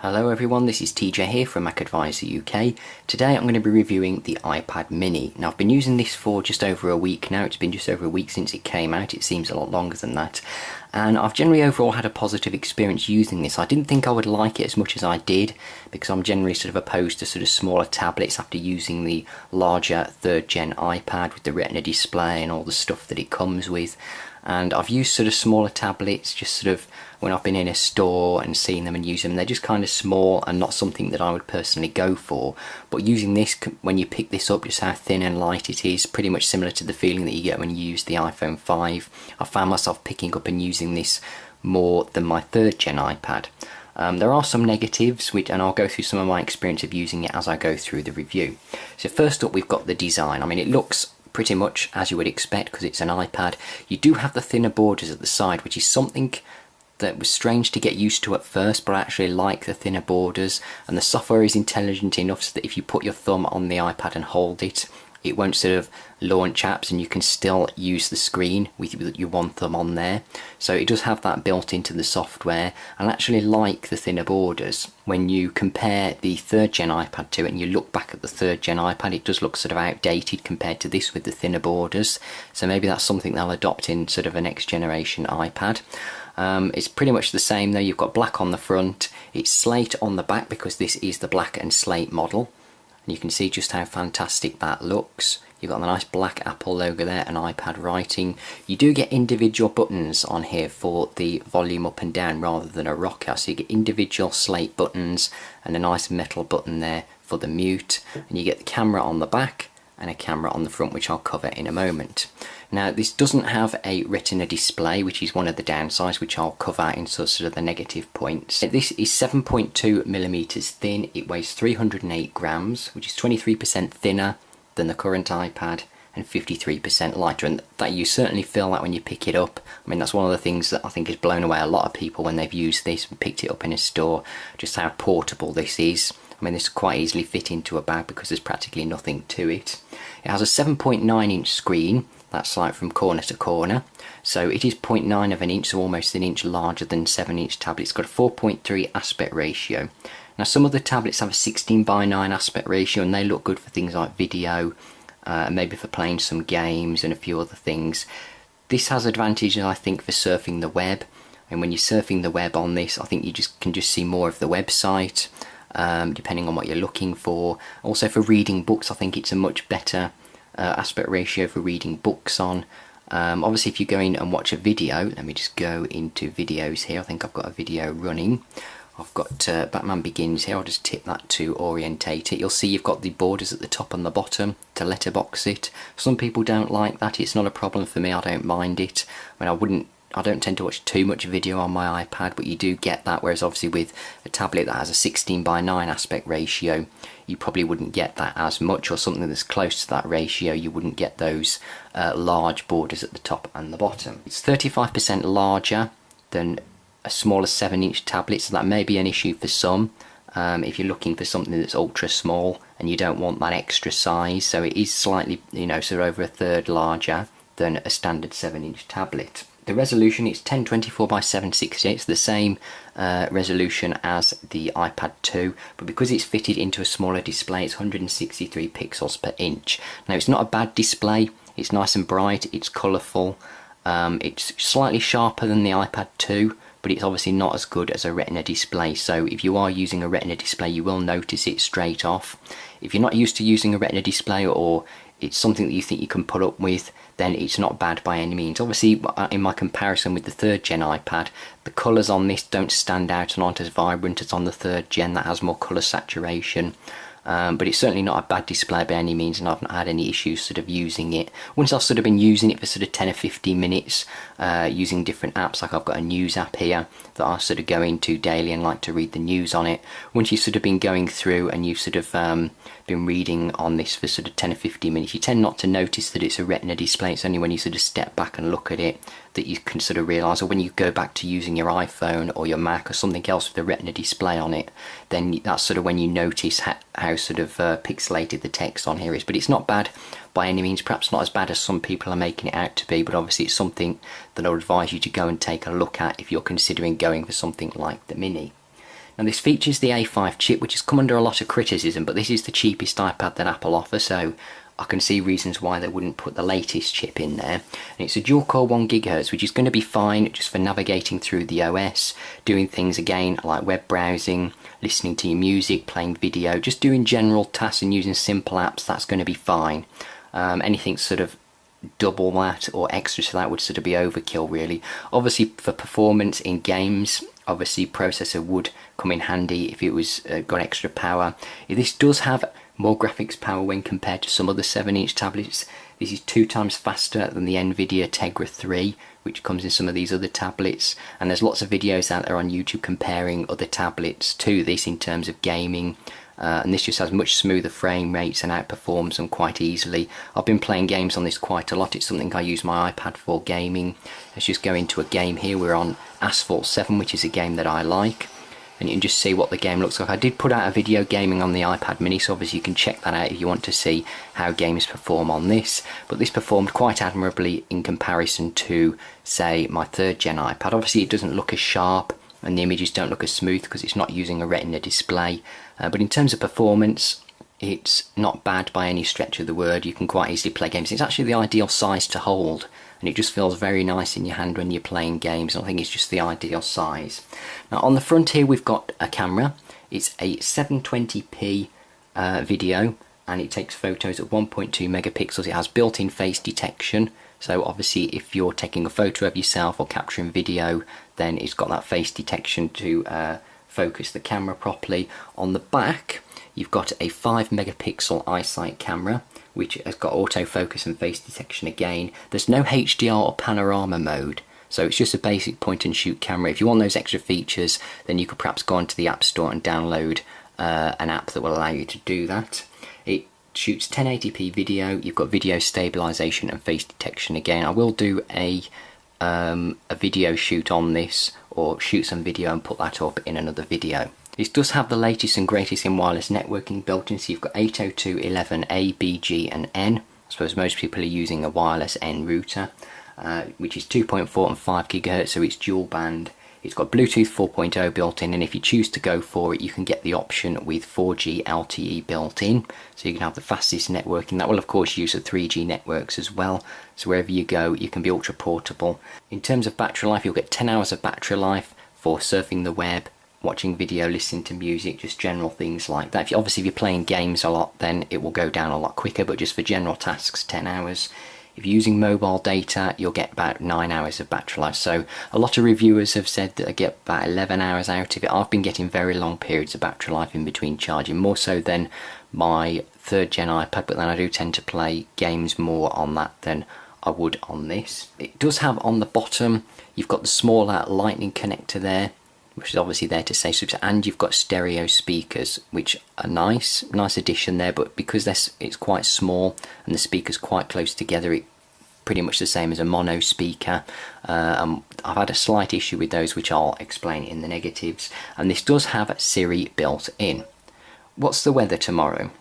Hello everyone, this is TJ here from Mac Advisor UK. Today I'm going to be reviewing the iPad mini. Now I've been using this for just over a week now. It's been just over a week since it came out. It seems a lot longer than that. And I've generally overall had a positive experience using this. I didn't think I would like it as much as I did because I'm generally sort of opposed to sort of smaller tablets after using the larger 3rd gen iPad with the Retina display and all the stuff that it comes with. And I've used sort of smaller tablets just sort of when I've been in a store and seen them and used them. They're just kind of small and not something that I would personally go for. But using this, when you pick this up, just how thin and light it is, pretty much similar to the feeling that you get when you use the iPhone 5. I found myself picking up and using this more than my 3rd gen iPad. There are some negatives, and I'll go through some of my experience of using it as I go through the review. So first up, we've got the design. I mean, it looks pretty much as you would expect because it's an iPad. You do have the thinner borders at the side, which is something that was strange to get used to at first, but I actually like the thinner borders, and the software is intelligent enough so that if you put your thumb on the iPad and hold it, it won't sort of launch apps and you can still use the screen with your one thumb on there. So it does have that built into the software, and I actually like the thinner borders. When you compare the 3rd gen iPad to it and you look back at the 3rd gen iPad, it does look sort of outdated compared to this with the thinner borders. So maybe that's something they'll adopt in sort of a next generation iPad. It's pretty much the same though. You've got black on the front, it's slate on the back because this is the black and slate model. And you can see just how fantastic that looks. You've got the nice black Apple logo there and iPad writing. You do get individual buttons on here for the volume up and down rather than a rocker. So you get individual slate buttons and a nice metal button there for the mute. And you get the camera on the back and a camera on the front, which I'll cover in a moment. Now this doesn't have a Retina display, which is one of the downsides, which I'll cover in sort of the negative points. This is 7.2mm thin, it weighs 308 grams, which is 23% thinner than the current iPad and 53% lighter, and that you certainly feel that when you pick it up. I mean, that's one of the things that I think has blown away a lot of people when they've used this and picked it up in a store, just how portable this is. I mean, this quite easily fit into a bag because there's practically nothing to it. It has a 7.9 inch screen, that's like from corner to corner. So it is 0.9 of an inch, so almost an inch larger than 7-inch tablet. It's got a 4.3 aspect ratio. Now some of the tablets have a 16:9 aspect ratio and they look good for things like video, maybe for playing some games and a few other things. This has advantages, I think, for surfing the web. And when you're surfing the web on this, I think you can just see more of the website. Depending on what you're looking for. Also for reading books, I think it's a much better aspect ratio for reading books on. Obviously if you go in and watch a video, let me just go into videos here. I think I've got a video running. I've got Batman Begins here. I'll just tip that to orientate it. You'll see you've got the borders at the top and the bottom to letterbox it. Some people don't like that. It's not a problem for me. I don't mind it. I mean, I don't tend to watch too much video on my iPad, but you do get that, whereas obviously with a tablet that has a 16:9 aspect ratio, you probably wouldn't get that as much, or something that's close to that ratio, you wouldn't get those large borders at the top and the bottom. It's 35% larger than a smaller 7-inch tablet, so that may be an issue for some. If you're looking for something that's ultra small and you don't want that extra size, so it is slightly, sort of over a third larger than a standard 7-inch tablet. The resolution is 1024 by 768, it's the same resolution as the iPad 2, but because it's fitted into a smaller display, it's 163 pixels per inch. Now it's not a bad display, it's nice and bright, it's colourful, it's slightly sharper than the iPad 2, but it's obviously not as good as a Retina display, so if you are using a Retina display you will notice it straight off. If you're not used to using a Retina display, or it's something that you think you can put up with, then it's not bad by any means. Obviously, in my comparison with the 3rd gen iPad, the colours on this don't stand out and aren't as vibrant as on the 3rd gen that has more colour saturation. But it's certainly not a bad display by any means, and I've not had any issues sort of using it. Once I've sort of been using it for sort of 10 or 15 minutes, using different apps, like I've got a news app here that I sort of go into daily and like to read the news on it. Once you've sort of been going through and you've sort of been reading on this for sort of 10 or 15 minutes, you tend not to notice that it's a Retina display. It's only when you sort of step back and look at it that you can sort of realise, or when you go back to using your iPhone or your Mac or something else with a Retina display on it, then that's sort of when you notice how sort of pixelated the text on here is. But it's not bad by any means, perhaps not as bad as some people are making it out to be, but obviously it's something that I would advise you to go and take a look at if you're considering going for something like the Mini. And this features the A5 chip, which has come under a lot of criticism, but this is the cheapest iPad that Apple offer, so I can see reasons why they wouldn't put the latest chip in there. And it's a dual-core 1GHz, which is going to be fine just for navigating through the OS, doing things again like web browsing, listening to your music, playing video, just doing general tasks and using simple apps. That's going to be fine. Anything sort of double that or extra to that would sort of be overkill, really. Obviously, for performance in games, obviously processor would come in handy if it was got extra power. This does have more graphics power when compared to some other 7-inch tablets. This is 2 times faster than the Nvidia Tegra 3, which comes in some of these other tablets, and there's lots of videos out there on YouTube comparing other tablets to this in terms of gaming. And this just has much smoother frame rates and outperforms them quite easily. I've been playing games on this quite a lot. It's something I use my iPad for, gaming. Let's just go into a game here. We're on Asphalt 7, which is a game that I like, and you can just see what the game looks like. I did put out a video gaming on the iPad mini, so obviously you can check that out if you want to see how games perform on this. But this performed quite admirably in comparison to, say, my 3rd gen iPad. Obviously it doesn't look as sharp and the images don't look as smooth because it's not using a Retina display, but in terms of performance it's not bad by any stretch of the word. You can quite easily play games. It's actually the ideal size to hold, and it just feels very nice in your hand when you're playing games. I think it's just the ideal size. Now on the front here we've got a camera. It's a 720p video, and it takes photos at 1.2 megapixels. It has built-in face detection, so obviously if you're taking a photo of yourself or capturing video, then it's got that face detection to focus the camera properly. On the back you've got a 5 megapixel iSight camera, which has got autofocus and face detection again. There's no HDR or panorama mode, so it's just a basic point and shoot camera. If you want those extra features, then you could perhaps go onto the App Store and download an app that will allow you to do that. It shoots 1080p video. You've got video stabilization and face detection again. I will do a video shoot on this, or shoot some video and put that up in another video. This does have the latest and greatest in wireless networking built in, so you've got 802.11a, B, G and N. I suppose most people are using a wireless N router, which is 2.4 and 5 GHz, so it's dual band. It's got Bluetooth 4.0 built in, and if you choose to go for it, you can get the option with 4G LTE built in, so you can have the fastest networking. That will of course use the 3G networks as well, so wherever you go you can be ultra portable. In terms of battery life, you'll get 10 hours of battery life for surfing the web, watching video, listening to music, just general things like that. Obviously if you're playing games a lot, then it will go down a lot quicker, but just for general tasks, 10 hours. If you're using mobile data, you'll get about 9 hours of battery life. So a lot of reviewers have said that I get about 11 hours out of it. I've been getting very long periods of battery life in between charging, more so than my 3rd gen iPad, but then I do tend to play games more on that than I would on this. It does have on the bottom, you've got the smaller lightning connector there, which is obviously there to say subs, and you've got stereo speakers, which are nice addition there, but because it's quite small and the speakers quite close together, it's pretty much the same as a mono speaker. I've had a slight issue with those, which I'll explain in the negatives. And this does have Siri built in. What's the weather tomorrow?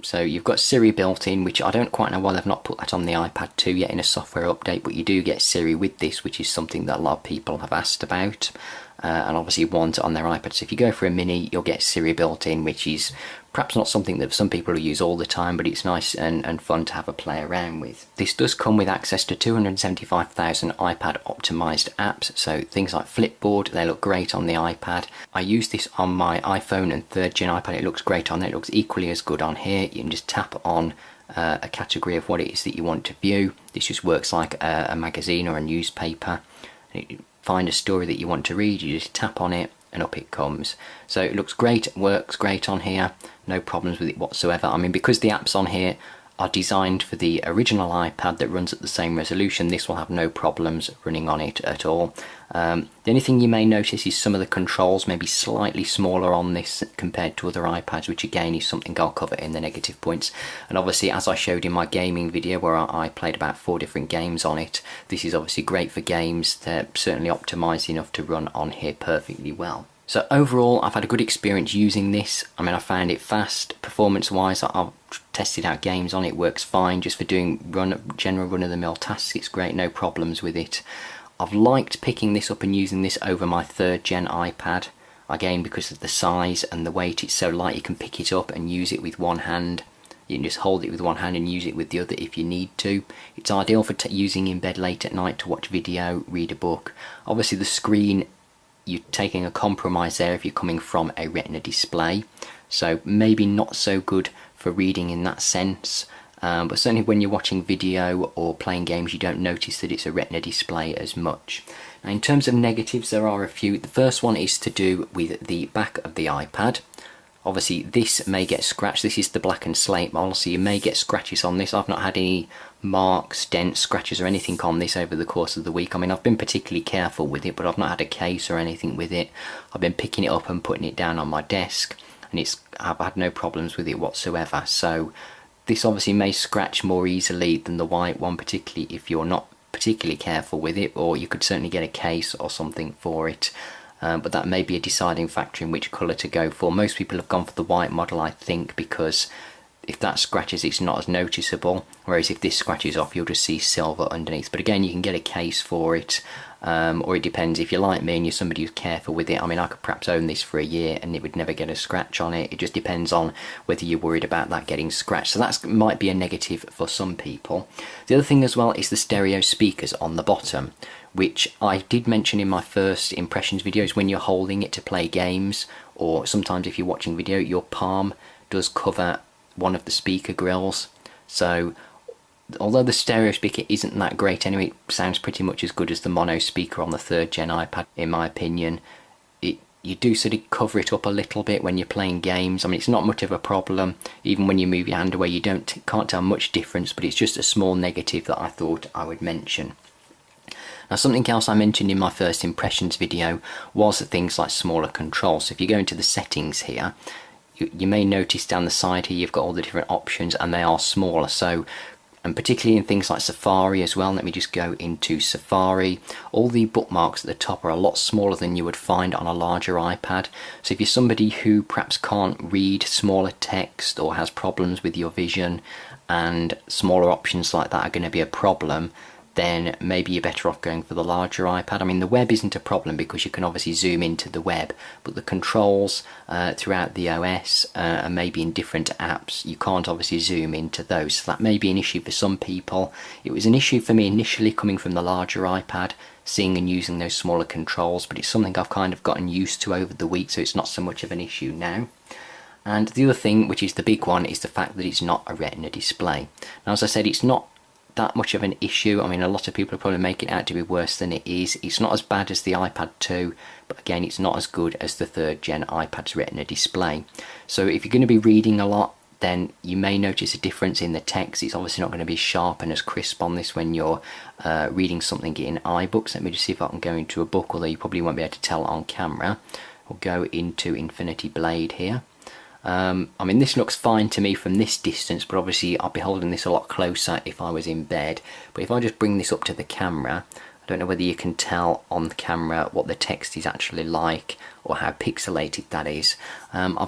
So you've got Siri built in, which I don't quite know why they've not put that on the iPad 2 yet in a software update, but you do get Siri with this, which is something that a lot of people have asked about, and obviously want on their iPad. So if you go for a mini, you'll get Siri built in, which is perhaps not something that some people use all the time, but it's nice and fun to have a play around with. This does come with access to 275,000 iPad optimized apps, so things like Flipboard, they look great on the iPad. I use this on my iPhone and 3rd gen iPad. It looks great on there. It looks equally as good on here. You can just tap on a category of what it is that you want to view. This just works like a magazine or a newspaper. Find a story that you want to read, you just tap on it and up it comes. So it looks great, it works great on here, no problems with it whatsoever. I mean, because the apps on here are designed for the original iPad that runs at the same resolution, this will have no problems running on it at all. The only thing you may notice is some of the controls may be slightly smaller on this compared to other iPads, which again is something I'll cover in the negative points. And obviously, as I showed in my gaming video where I played about 4 different games on it, this is obviously great for games. They're certainly optimized enough to run on here perfectly well. So overall, I've had a good experience using this. I mean, I found it fast, performance-wise. I've tested out games on it, works fine. Just for doing general run-of-the-mill tasks, it's great, no problems with it. I've liked picking this up and using this over my 3rd gen iPad, again because of the size and the weight. It's so light you can pick it up and use it with one hand. You can just hold it with one hand and use it with the other if you need to. It's ideal for using in bed late at night to watch video, read a book. Obviously the screen, you're taking a compromise there if you're coming from a Retina display, so maybe not so good for reading in that sense. But certainly when you're watching video or playing games, you don't notice that it's a Retina display as much. Now in terms of negatives, there are a few. The first one is to do with the back of the iPad. Obviously this may get scratched. This is the black and slate model, so you may get scratches on this. I've not had any marks, dents, scratches or anything on this over the course of the week. I mean, I've been particularly careful with it, but I've not had a case or anything with it. I've been picking it up and putting it down on my desk, and I've had no problems with it whatsoever. So this obviously may scratch more easily than the white one, particularly if you're not particularly careful with it, or you could certainly get a case or something for it. But that may be a deciding factor in which colour to go for. Most people have gone for the white model, I think, because if that scratches, it's not as noticeable, whereas if this scratches off, you'll just see silver underneath. But again, you can get a case for it, or it depends. If you're like me and you're somebody who's careful with it, I mean, I could perhaps own this for a year and it would never get a scratch on it. It just depends on whether you're worried about that getting scratched. So that might be a negative for some people. The other thing as well is the stereo speakers on the bottom, which I did mention in my first impressions videos. When you're holding it to play games, or sometimes if you're watching video, your palm does cover one of the speaker grills. So although the stereo speaker isn't that great anyway, it sounds pretty much as good as the mono speaker on the 3rd gen iPad in my opinion. You do sort of cover it up a little bit when you're playing games. I mean, it's not much of a problem. Even when you move your hand away, you can't tell much difference, but it's just a small negative that I thought I would mention. Now, something else I mentioned in my first impressions video was things like smaller controls. So if you go into the settings here, you may notice down the side here you've got all the different options and they are smaller. So, and particularly in things like Safari as well. Let me just go into Safari. All the bookmarks at the top are a lot smaller than you would find on a larger iPad. So if you're somebody who perhaps can't read smaller text or has problems with your vision, and smaller options like that are going to be a problem, then maybe you're better off going for the larger iPad. I mean, the web isn't a problem because you can obviously zoom into the web, but the controls throughout the OS and maybe in different apps, you can't obviously zoom into those. So that may be an issue for some people. It was an issue for me initially coming from the larger iPad, seeing and using those smaller controls, but it's something I've kind of gotten used to over the week, so it's not so much of an issue now. And the other thing, which is the big one, is the fact that it's not a Retina display. Now, as I said, it's not that much of an issue. I mean, a lot of people are probably making it out to be worse than it is. It's not as bad as the iPad 2, but again, it's not as good as the 3rd gen iPad's Retina display. So if you're going to be reading a lot, then you may notice a difference in the text. It's obviously not going to be sharp and as crisp on this when you're reading something in iBooks. Let me just see if I can go into a book, although you probably won't be able to tell on camera. We'll go into Infinity Blade here. I mean, this looks fine to me from this distance, but obviously I'll be holding this a lot closer if I was in bed. But if I just bring this up to the camera, I don't know whether you can tell on the camera what the text is actually like or how pixelated that is.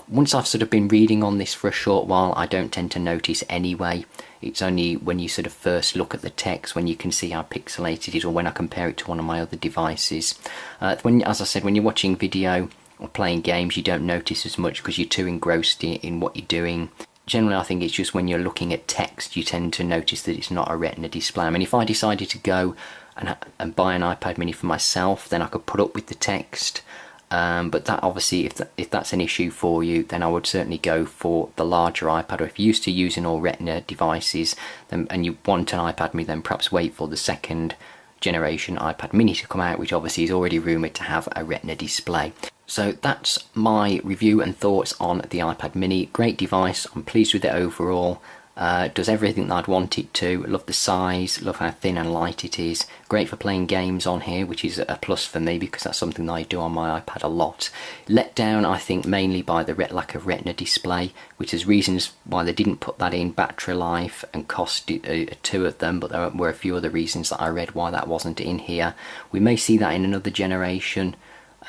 Once I've sort of been reading on this for a short while, I don't tend to notice anyway. It's only when you sort of first look at the text when you can see how pixelated it is, or when I compare it to one of my other devices. As I said, when you're watching video or playing games, you don't notice as much because you're too engrossed in what you're doing. Generally, I think it's just when you're looking at text, you tend to notice that it's not a Retina display. I mean, if I decided to go and buy an iPad mini for myself, then I could put up with the text. But that obviously, if that's an issue for you, then I would certainly go for the larger iPad. Or if you're used to using all Retina devices and you want an iPad mini, then perhaps wait for the 2nd generation iPad mini to come out, which obviously is already rumoured to have a Retina display. So that's my review and thoughts on the iPad mini. Great device, I'm pleased with it overall. Does everything that I'd want it to. Love the size, love how thin and light it is. Great for playing games on here, which is a plus for me because that's something that I do on my iPad a lot. Let down, I think, mainly by the lack of Retina display, which is reasons why they didn't put that in: battery life and cost, 2 of them, but there were a few other reasons that I read why that wasn't in here. We may see that in another generation,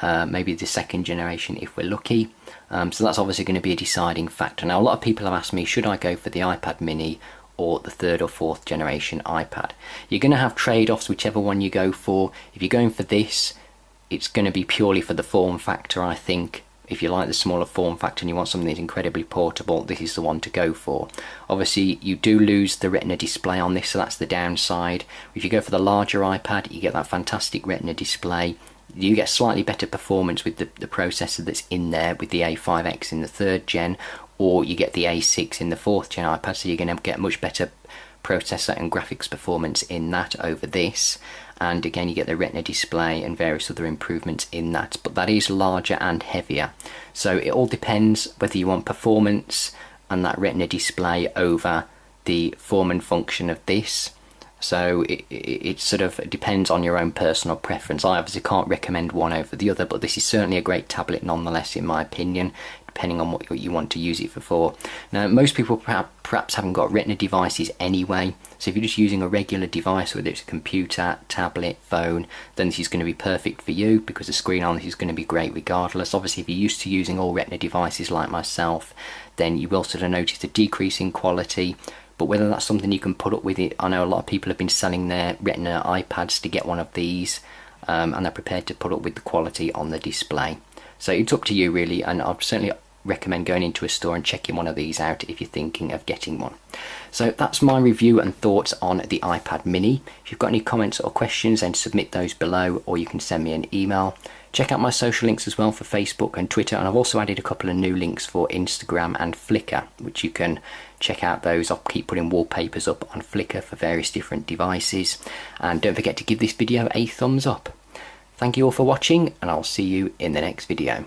maybe the 2nd generation if we're lucky. So that's obviously going to be a deciding factor. Now, a lot of people have asked me, should I go for the iPad mini or the 3rd or 4th generation iPad. You're going to have trade-offs whichever one you go for. If you're going for this, it's going to be purely for the form factor, I think. If you like the smaller form factor and you want something that's incredibly portable, this is the one to go for. Obviously, you do lose the Retina display on this, so that's the downside. If you go for the larger iPad, you get that fantastic Retina display. You get slightly better performance with the processor that's in there with the A5X in the 3rd gen, or you get the A6 in the 4th gen iPad, so you're going to get much better processor and graphics performance in that over this. And again, you get the Retina display and various other improvements in that, but that is larger and heavier. So it all depends whether you want performance and that Retina display over the form and function of this. So it sort of depends on your own personal preference. I obviously can't recommend one over the other, but this is certainly a great tablet nonetheless, in my opinion, depending on what you want to use it for. Now, most people perhaps haven't got Retina devices anyway, so if you're just using a regular device, whether it's a computer, tablet, phone, then this is going to be perfect for you, because the screen on this is going to be great regardless. Obviously, if you're used to using all Retina devices like myself, then you will sort of notice a decrease in quality. But whether that's something you can put up with it, I know a lot of people have been selling their Retina iPads to get one of these, and they're prepared to put up with the quality on the display. So it's up to you really, and I'd certainly recommend going into a store and checking one of these out if you're thinking of getting one. So that's my review and thoughts on the iPad mini. If you've got any comments or questions, then submit those below, or you can send me an email. Check out my social links as well for Facebook and Twitter, and I've also added a couple of new links for Instagram and Flickr, which you can check out those. I'll keep putting wallpapers up on Flickr for various different devices. And don't forget to give this video a thumbs up. Thank you all for watching, and I'll see you in the next video.